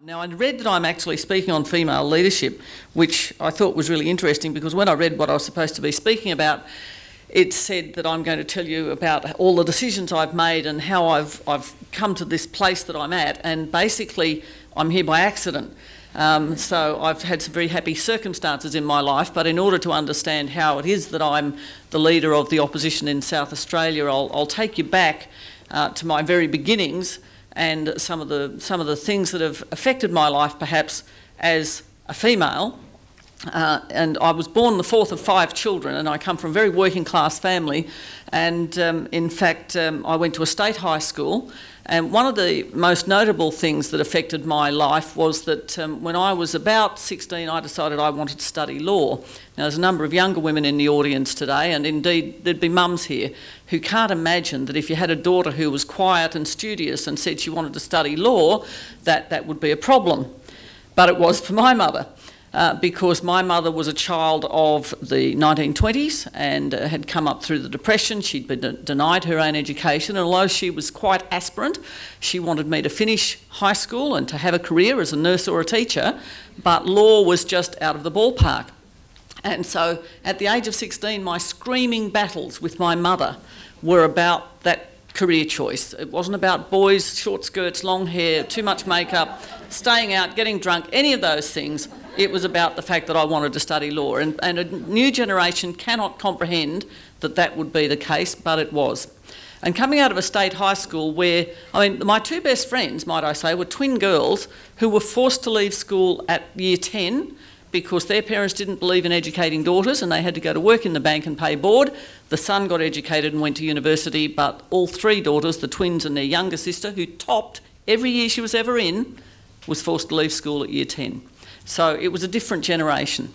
Now, I read that I'm actually speaking on female leadership, which I thought was really interesting because when I read what I was supposed to be speaking about, it said that I'm going to tell you about all the decisions I've made and how I've come to this place that I'm at, and basically I'm here by accident. So I've had some very happy circumstances in my life, but in order to understand how it is that I'm the leader of the opposition in South Australia, I'll take you back to my very beginnings and some of the things that have affected my life perhaps as a female. And I was born the fourth of 5 children, and I come from a very working class family, and in fact I went to a state high school, and one of the most notable things that affected my life was that when I was about 16 I decided I wanted to study law. Now there's a number of younger women in the audience today, and indeed there'd be mums here who can't imagine that if you had a daughter who was quiet and studious and said she wanted to study law, that would be a problem. But it was for my mother. Because my mother was a child of the 1920s and had come up through the Depression. She'd been denied her own education, and although she was quite aspirant, she wanted me to finish high school and to have a career as a nurse or a teacher, but law was just out of the ballpark. And so at the age of 16, my screaming battles with my mother were about that career choice. It wasn't about boys, short skirts, long hair, too much makeup, staying out, getting drunk, any of those things. It was about the fact that I wanted to study law, and a new generation cannot comprehend that that would be the case, but it was. And coming out of a state high school where, I mean, my 2 best friends, might I say, were twin girls who were forced to leave school at year 10 because their parents didn't believe in educating daughters and they had to go to work in the bank and pay board. The son got educated and went to university, but all 3 daughters, the twins and their younger sister, who topped every year she was ever in, was forced to leave school at year 10. So it was a different generation.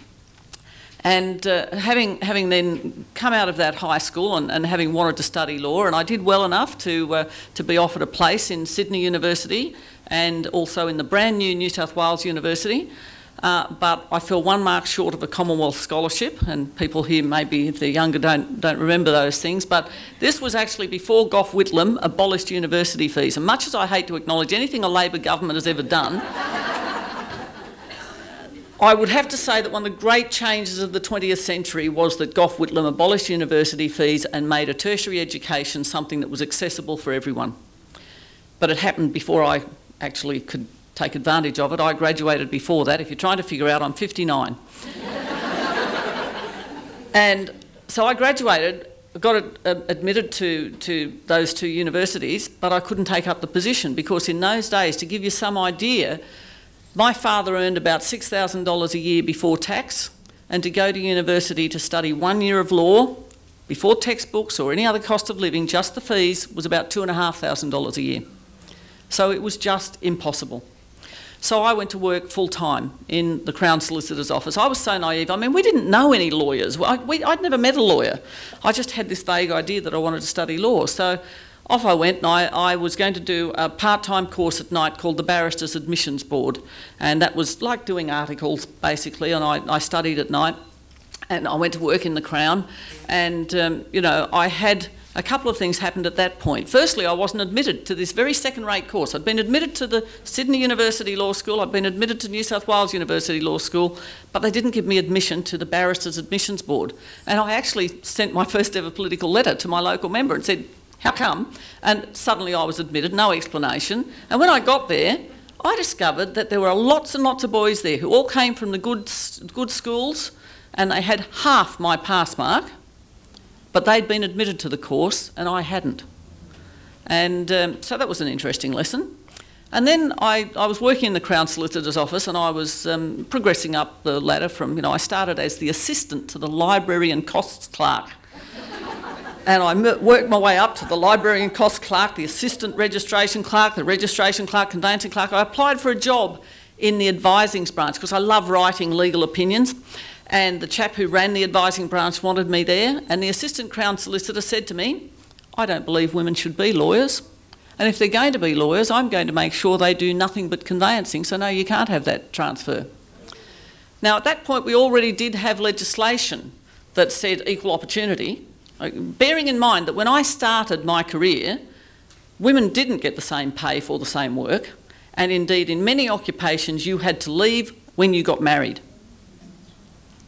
And having then come out of that high school and having wanted to study law, and I did well enough to be offered a place in Sydney University and also in the brand new New South Wales University, but I fell 1 mark short of a Commonwealth scholarship, and people here maybe if they're younger don't remember those things, but this was actually before Gough Whitlam abolished university fees, and much as I hate to acknowledge anything a Labor government has ever done, I would have to say that one of the great changes of the 20th century was that Gough Whitlam abolished university fees and made a tertiary education something that was accessible for everyone. But it happened before I actually could take advantage of it. I graduated before that. If you're trying to figure out, I'm 59. And so I graduated, got admitted to those 2 universities, but I couldn't take up the position because in those days, to give you some idea, my father earned about $6,000 a year before tax, and to go to university to study 1 year of law, before textbooks or any other cost of living, just the fees, was about $2,500 a year. So it was just impossible. So I went to work full-time in the Crown Solicitor's office. I was so naive. I mean, we didn't know any lawyers. I'd never met a lawyer. I just had this vague idea that I wanted to study law. So off I went, and I was going to do a part-time course at night called the Barristers Admissions Board, and that was like doing articles basically, and I studied at night, and I went to work in the Crown, and you know, I had a couple of things happened at that point. Firstly, I wasn't admitted to this very second-rate course. I'd been admitted to the Sydney University Law School, I'd been admitted to New South Wales University Law School, but they didn't give me admission to the Barristers Admissions Board, and I actually sent my first ever political letter to my local member and said, how come? And suddenly I was admitted, no explanation. And when I got there, I discovered that there were lots and lots of boys there who all came from the good schools, and they had half my pass mark, but they'd been admitted to the course and I hadn't. And so that was an interesting lesson. And then I was working in the Crown Solicitor's office, and I was progressing up the ladder from, you know, I started as the assistant to the library and costs clerk. And I worked my way up to the library and costs clerk, the assistant registration clerk, the registration clerk, conveyancing clerk. I applied for a job in the advising branch because I love writing legal opinions. And the chap who ran the advising branch wanted me there. And the assistant Crown Solicitor said to me, I don't believe women should be lawyers. And if they're going to be lawyers, I'm going to make sure they do nothing but conveyancing. So no, you can't have that transfer. Now, at that point, we already did have legislation that said equal opportunity. Bearing in mind that when I started my career, women didn't get the same pay for the same work, And indeed, in many occupations, you had to leave when you got married.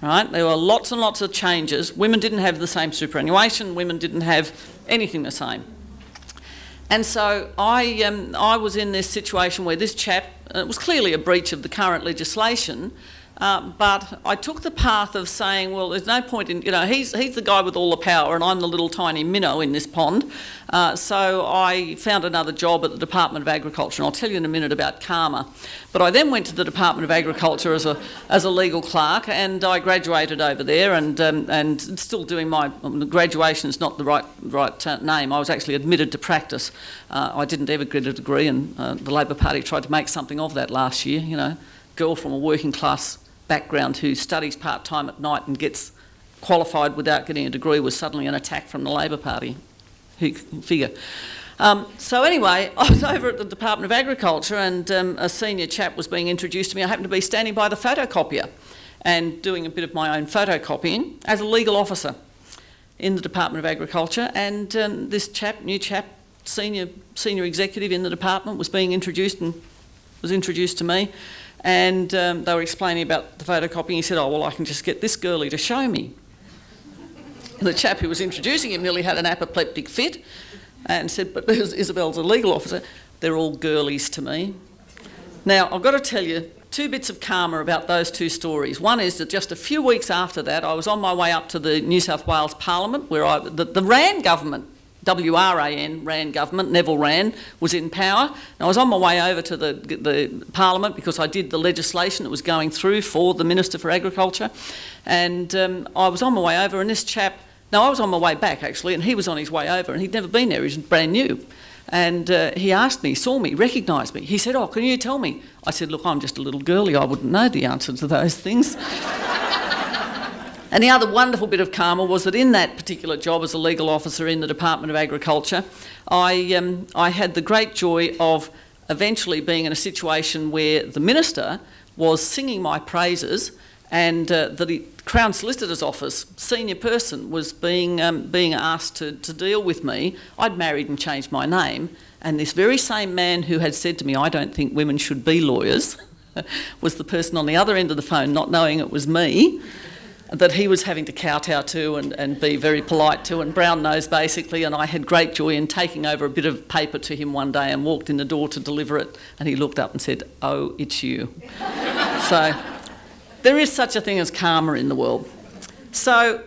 Right? There were lots and lots of changes. Women didn't have the same superannuation. Women didn't have anything the same. And so I was in this situation where this chap, it was clearly a breach of the current legislation, but I took the path of saying, well, there's no point in, he's the guy with all the power and I'm the little tiny minnow in this pond. So I found another job at the Department of Agriculture, and I'll tell you in a minute about CARMA. But I then went to the Department of Agriculture as a legal clerk, and I graduated over there, and still doing my graduation is not the right name. I was actually admitted to practice. I didn't ever get a degree, and the Labor Party tried to make something of that last year. Girl from a working class background who studies part-time at night and gets qualified without getting a degree was suddenly an attack from the Labor Party. Who can figure? So anyway, I was over at the Department of Agriculture, and a senior chap was being introduced to me. I happened to be standing by the photocopier and doing a bit of my own photocopying as a legal officer in the Department of Agriculture, and this new chap, senior executive in the department, was being introduced and was introduced to me. And they were explaining about the photocopying. He said, oh, well, I can just get this girlie to show me. The chap who was introducing him nearly had an apoplectic fit and said, but Isabel's a legal officer. They're all girlies to me. Now, I've got to tell you 2 bits of karma about those 2 stories. One is that just a few weeks after that, I was on my way up to the New South Wales Parliament, where the Rann government, WRAN, Rann government, Neville Rann, was in power. And I was on my way over to the Parliament because I did the legislation that was going through for the Minister for Agriculture. And I was on my way over, and this chap, no, I was on my way back actually, and he was on his way over, and he'd never been there, he was brand new. And he asked me, saw me, recognised me. He said, oh, can you tell me? I said, look, I'm just a little girlie, I wouldn't know the answer to those things. And the other wonderful bit of karma was that in that particular job as a legal officer in the Department of Agriculture, I had the great joy of eventually being in a situation where the Minister was singing my praises, and the Crown Solicitor's Office senior person was being asked to deal with me. I'd married and changed my name, and this very same man who had said to me, I don't think women should be lawyers, was the person on the other end of the phone, not knowing it was me, that he was having to kowtow to and be very polite to and brown nose basically, and I had great joy in taking over a bit of paper to him one day and walked in the door to deliver it, and he looked up and said, oh, it's you. So there is such a thing as karma in the world. So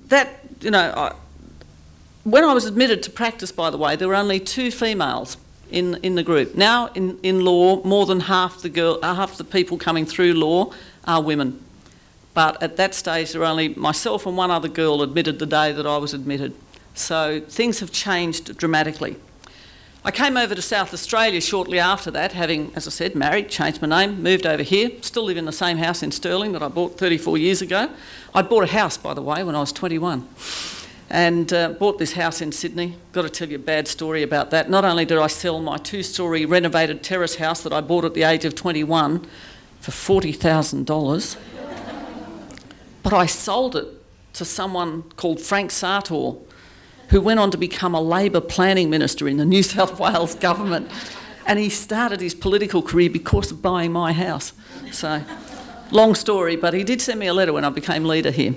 that, when I was admitted to practice, by the way, there were only 2 females in the group. Now in law, more than half the people coming through law are women. But at that stage, there were only myself and one other girl admitted the day that I was admitted. So things have changed dramatically. I came over to South Australia shortly after that, having, as I said, married, changed my name, moved over here, still live in the same house in Stirling that I bought 34 years ago. I'd bought a house, by the way, when I was 21, and bought this house in Sydney. Got to tell you a bad story about that. Not only did I sell my 2-storey renovated terrace house that I bought at the age of 21 for $40,000, but I sold it to someone called Frank Sartor, who went on to become a Labor planning minister in the New South Wales government. And he started his political career because of buying my house. So, long story, but he did send me a letter when I became leader here.